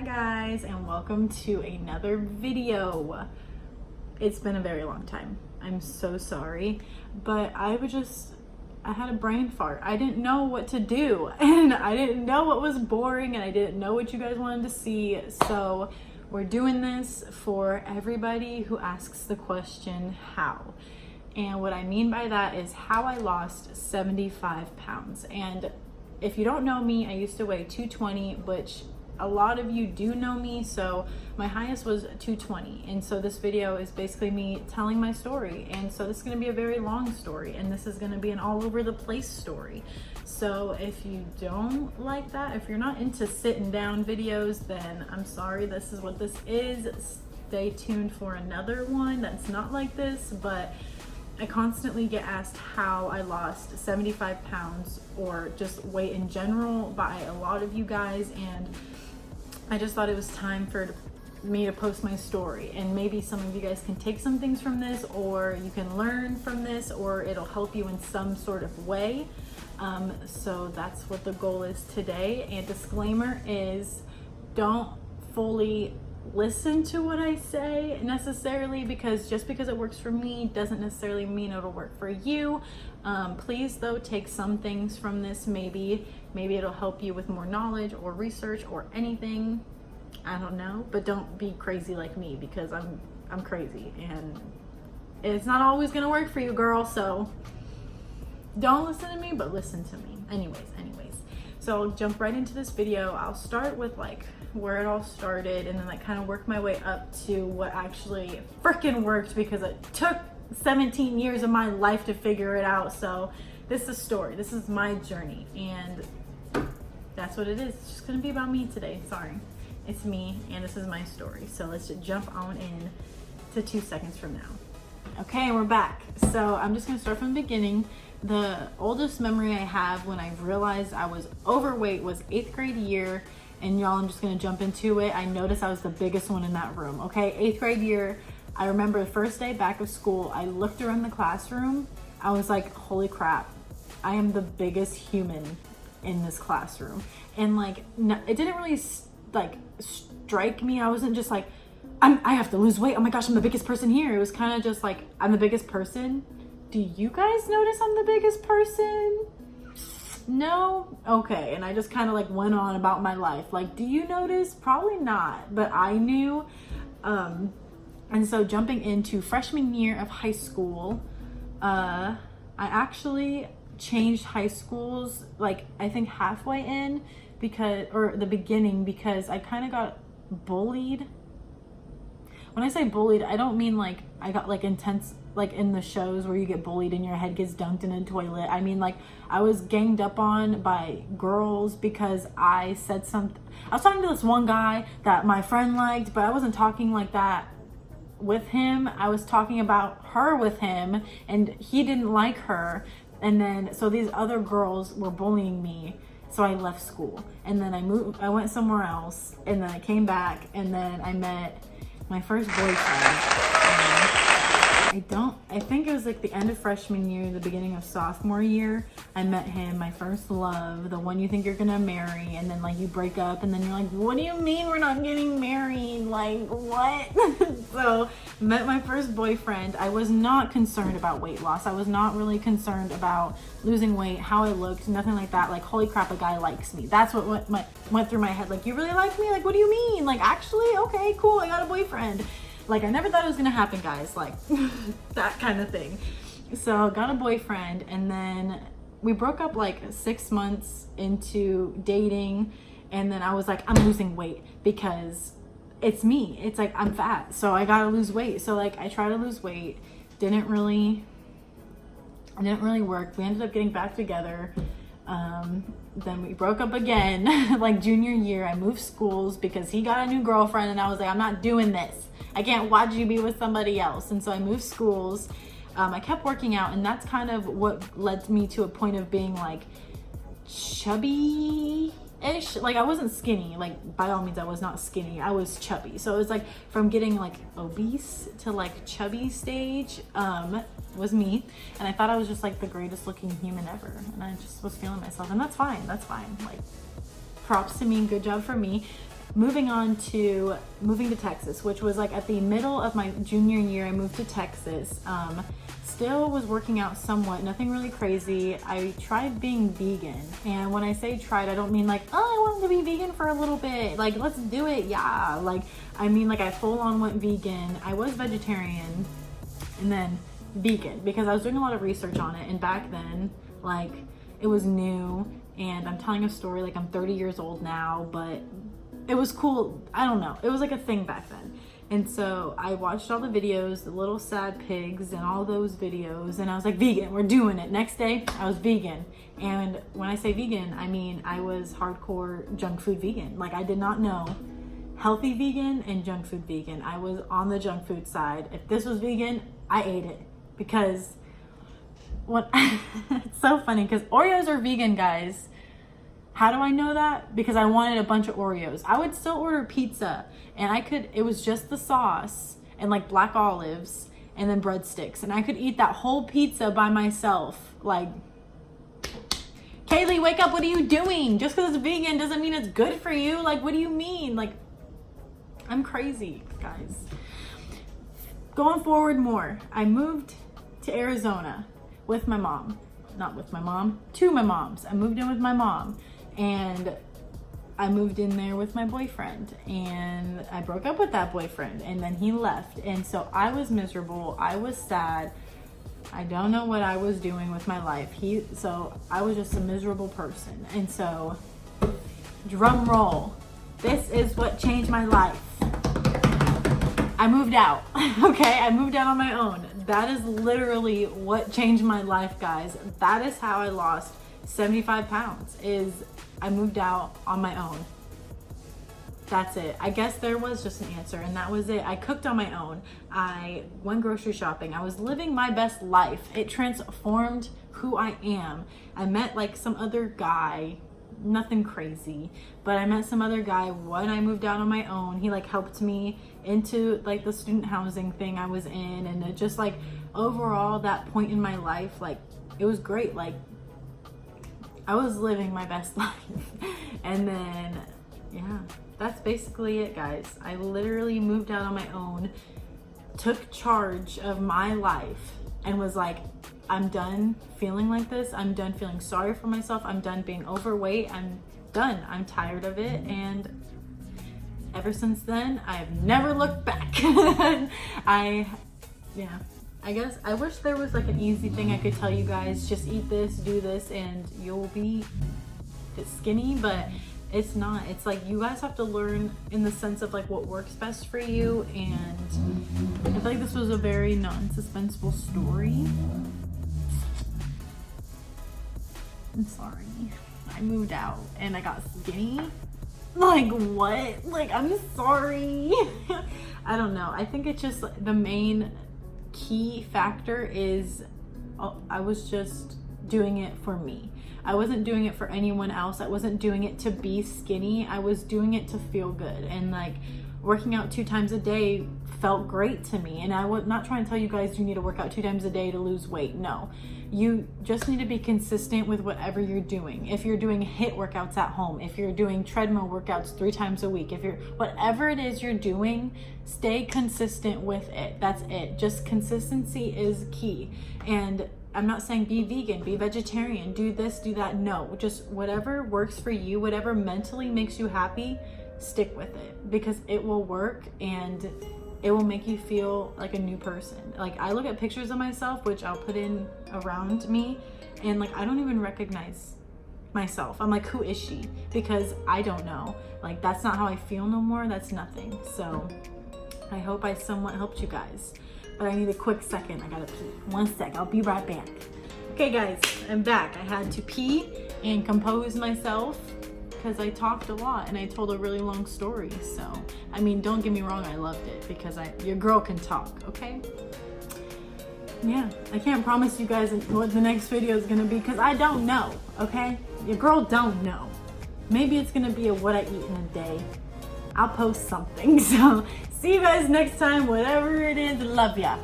Hi guys, and welcome to another video. It's been a very long time. I'm so sorry, but I had a brain fart. I didn't know what to do, and I didn't know what was boring, and I didn't know what you guys wanted to see. So we're doing this for everybody who asks the question, how? And what I mean by that is how I lost 75 pounds. And if you don't know me, I used to weigh 220, which a lot of you do know me, so my highest was 220. And so this video is basically me telling my story. And so this is gonna be a very long story, and this is gonna be an all over the place story. So if you don't like that, if you're not into sitting down videos, then I'm sorry, this is what this is. Stay tuned for another one that's not like this, but I constantly get asked how I lost 75 pounds or just weight in general by a lot of you guys, and I just thought it was time for me to post my story, and maybe some of you guys can take some things from this, or you can learn from this, or it'll help you in some sort of way. So that's what the goal is today. And disclaimer is, don't fully listen to what I say necessarily, because just because it works for me doesn't necessarily mean it'll work for you. Please though, take some things from this. Maybe it'll help you with more knowledge or research or anything, I don't know, but don't be crazy like me, because I'm crazy and it's not always gonna work for you, girl. So don't listen to me, but listen to me anyways. So I'll jump right into this video. I'll start with like where it all started, and then like kind of work my way up to what actually freaking worked, because it took 17 years of my life to figure it out. So this is a story, this is my journey, and that's what it is. It's just gonna be about me today. Sorry, it's me, and this is my story. So let's just jump on in to 2 seconds from now. Okay, we're back. So I'm just gonna start from the beginning. The oldest memory I have when I realized I was overweight was 8th grade year. And y'all, I'm just gonna jump into it. I noticed I was the biggest one in that room, okay? 8th grade year, I remember the first day back of school, I looked around the classroom. I was like, holy crap, I am the biggest human in this classroom. And like, it didn't really like strike me. I wasn't just like, I have to lose weight. Oh my gosh, I'm the biggest person here. It was kind of just like, I'm the biggest person. Do you guys notice I'm the biggest person? No? Okay. And I just kind of like went on about my life. Like, do you notice? Probably not, but I knew. And so jumping into freshman year of high school, I actually changed high schools, like I think halfway in, or the beginning, because I kind of got bullied. When I say bullied, I don't mean like I got like intense, like in the shows where you get bullied and your head gets dunked in a toilet. I mean, like, I was ganged up on by girls because I said something. I was talking to this one guy that my friend liked, but I wasn't talking like that with him. I was talking about her with him, and he didn't like her. And then, so these other girls were bullying me. So I left school, and then I went somewhere else, and then I came back, and then I met my first boyfriend. I think it was like the end of freshman year, the beginning of sophomore year. I met him, my first love, the one you think you're gonna marry, and then like you break up, and then you're like, what do you mean we're not getting married? Like, what? So met my first boyfriend. I was not concerned about weight loss. I was not really concerned about losing weight, how I looked, nothing like that. Like, holy crap, a guy likes me. That's what went through my head. Like, you really like me? Like, what do you mean? Like, actually, okay, cool, I got a boyfriend. Like, I never thought it was gonna happen, guys, like that kind of thing. So got a boyfriend, and then we broke up like 6 months into dating, and then I was like, I'm losing weight because it's me. It's like, I'm fat, so I gotta lose weight. So like, I tried to lose weight, didn't really work. We ended up getting back together. Then we broke up again, like junior year. I moved schools because he got a new girlfriend, and I was like, I'm not doing this. I can't watch you be with somebody else. And so I moved schools. I kept working out, and that's kind of what led me to a point of being like chubby-ish. Like, I wasn't skinny. Like, by all means, I was not skinny. I was chubby. So it was like from getting like obese to like chubby stage was me. And I thought I was just like the greatest looking human ever. And I just was feeling myself, and that's fine. That's fine. Like, props to me, good job for me. moving to Texas, which was like at the middle of my junior year. I moved to Texas. Still was working out somewhat, nothing really crazy. I tried being vegan, and when I say tried, I don't mean like, oh, I wanted to be vegan for a little bit, like let's do it, yeah. Like I mean like I full on went vegan. I was vegetarian and then vegan because I was doing a lot of research on it, and back then like it was new, and I'm telling a story like I'm 30 years old now, but it was cool. I don't know, it was like a thing back then. And so I watched all the videos, the little sad pigs and all those videos, and I was like, vegan, we're doing it. Next day, I was vegan. And when I say vegan, I mean I was hardcore junk food vegan. Like I did not know healthy vegan and junk food vegan. I was on the junk food side. If this was vegan, I ate it because it's so funny because Oreos are vegan, guys. How do I know that? Because I wanted a bunch of Oreos. I would still order pizza, and it was just the sauce and like black olives and then breadsticks, and I could eat that whole pizza by myself. Like, Kaylee, wake up, what are you doing? Just because it's vegan doesn't mean it's good for you. Like, what do you mean? Like, I'm crazy, guys. Going forward more, I moved to Arizona with my mom. Not with my mom, to my mom's. I moved in with my mom, and I moved in there with my boyfriend, and I broke up with that boyfriend, and then he left. And so I was miserable. I was sad. I don't know what I was doing with my life. So I was just a miserable person. And so, drum roll. This is what changed my life. I moved out. Okay, I moved out on my own. That is literally what changed my life, guys. That is how I lost 75 pounds, is I moved out on my own. That's it. I guess there was just an answer, and that was it. I cooked on my own. I went grocery shopping. I was living my best life. It transformed who I am. I met like some other guy, nothing crazy, but I met some other guy when I moved out on my own. He like helped me into like the student housing thing I was in, and it just like overall that point in my life, like it was great. Like I was living my best life. And then yeah, that's basically it, guys. I literally moved out on my own, took charge of my life, and was like, I'm done feeling like this. I'm done feeling sorry for myself. I'm done being overweight. I'm done. I'm tired of it. And ever since then, I have never looked back. I guess I wish there was like an easy thing I could tell you guys, just eat this, do this, and you'll be skinny, but it's not. It's like you guys have to learn in the sense of like what works best for you. And I feel like this was a very non-suspenseful story. I'm sorry. I moved out and I got skinny. Like what? Like I'm sorry. I don't know. I think it's just the main key factor is I was just doing it for me. I wasn't doing it for anyone else. I wasn't doing it to be skinny. I was doing it to feel good. And like working out 2 times a day felt great to me. And I was not trying to tell you guys you need to work out 2 times a day to lose weight. No, you just need to be consistent with whatever you're doing. If you're doing HIIT workouts at home, if you're doing treadmill workouts 3 times a week, if you're whatever it is you're doing, stay consistent with it. That's it. Just consistency is key. And I'm not saying be vegan, be vegetarian, do this, do that. No, just whatever works for you, whatever mentally makes you happy, stick with it, because it will work and it will make you feel like a new person. Like I look at pictures of myself, which I'll put in around me, and like I don't even recognize myself. I'm like, who is she? Because I don't know. Like that's not how I feel no more. That's nothing. So I hope I somewhat helped you guys. But I need a quick second. I gotta pee. 1 sec. I'll be right back. Okay guys, I'm back. I had to pee and compose myself because I talked a lot and I told a really long story. So, I mean, don't get me wrong, I loved it because your girl can talk, okay? Yeah, I can't promise you guys what the next video is gonna be because I don't know, okay? Your girl don't know. Maybe it's gonna be a what I eat in a day. I'll post something. So, see you guys next time, whatever it is. Love ya.